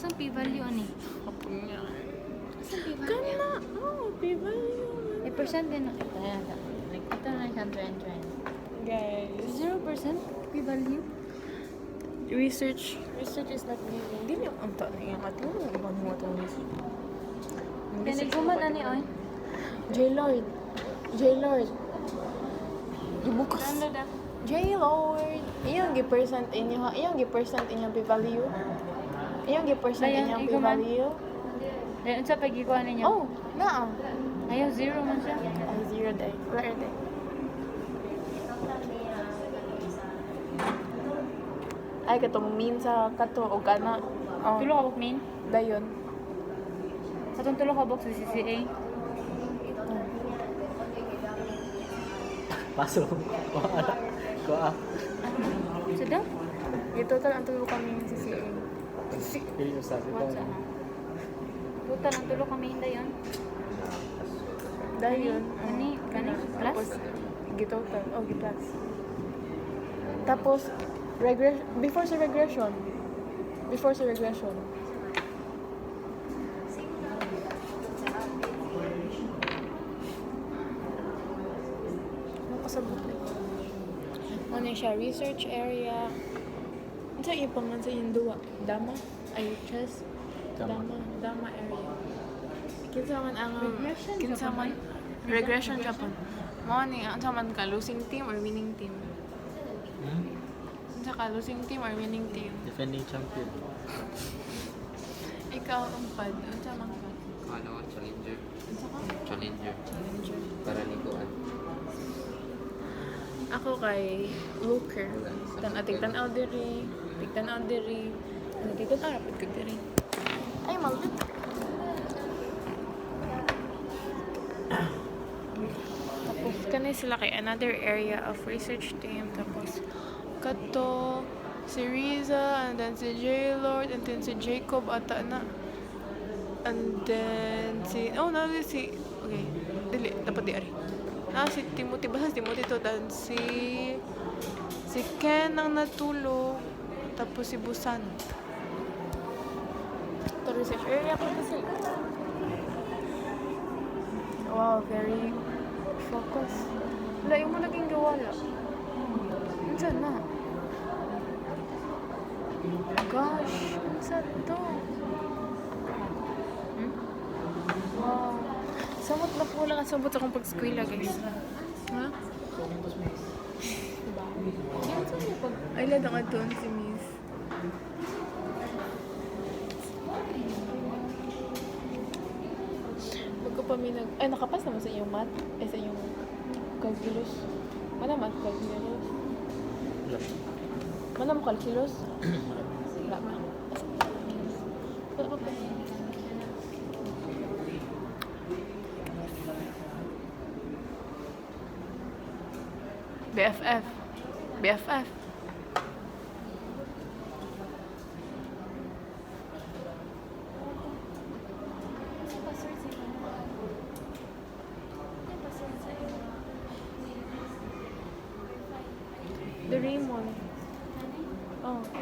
Asang p-value ani? Kapag nga. Asang p-value? Kana! Oh, p-value. Eh, percent din na ito. Ayan. Like, ito na siyang trend. Guys. 0% p-value? Research is not needed. Hindi niyo ang taon na yung ato. Ibang mo ito research. Piniguman na ni Oy. J-Lord. Ibukas. Ano da? J-Lord. Iyong gi-percent inyo ha. Iyong gi-percent inyong p-value. Iyong gi-percent Ayan, inyong ikaw man. p-value. Then, sa pagkikuha ninyo? Oh, naa. Ayaw, 0 man siya. Ay, zero day. Where day? Ay, katong mean sa kato o kana. Oh, Tulo ka book main? dayon. Sa itong tulo ka book sa CCA? Paso. Kuha. Sa daw? Total ang tulo kami ng CCA. Pili mo sabi ko. What's ano? Total, ang tulo kami hindi yun. Dayon. Ani? Kani? Plus? Tapos, gi-total. Oh, gi-plus. Tapos, before sa regression. Nakasabot na. Ano siya? Research area. Ano sa ipang man sa yung duwa? Dama? Ay, chess? Dama area. Kinsa man ang... Regression Kinsa Japan, man... ay? Regression Japan. Mao ni, ang sa man ka, losing team or winning team? Ang sa ka, losing team or winning team? Defending champion. Ikaw ang pad. Ang sa man ka? Ano, challenger. Ang sa ka? Challenger. Challenger. Para liguan. Ako kay Looker. Tigtanaw diri. Tigtanaw rapid ko diri. Ay, malit. Tapos, kanay sila kay another area of research team. Tapos, kato, si Riza, and then si J-Lord, and then si Jacob ata na. And then si... Oh, no, si... Okay. Dili. Dapat di ari. Si Timothy. Basta si Timothy to. Dan si Ken ang natulog. Tapos si Busan. Ito research area ko na sila. Wow, very focus. Wala, yung mo naging gawala. Saan na? Gosh, saan to? Wow. Samot na po lang ang sabot akong pag-squila, guys. Ha? Ay, ladang aton si Miss. Pagkapaminag... Ay, nakapas naman sa inyong math. Sa inyong calculus. Mana math calculus? Mana mo calculus? Wala ba? Wala ba? BFF.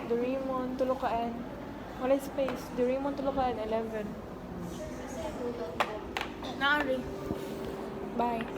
The Raymond, Tulukaan. Wala space. The Raymond, Tulukaan, 11. Naari. Bye.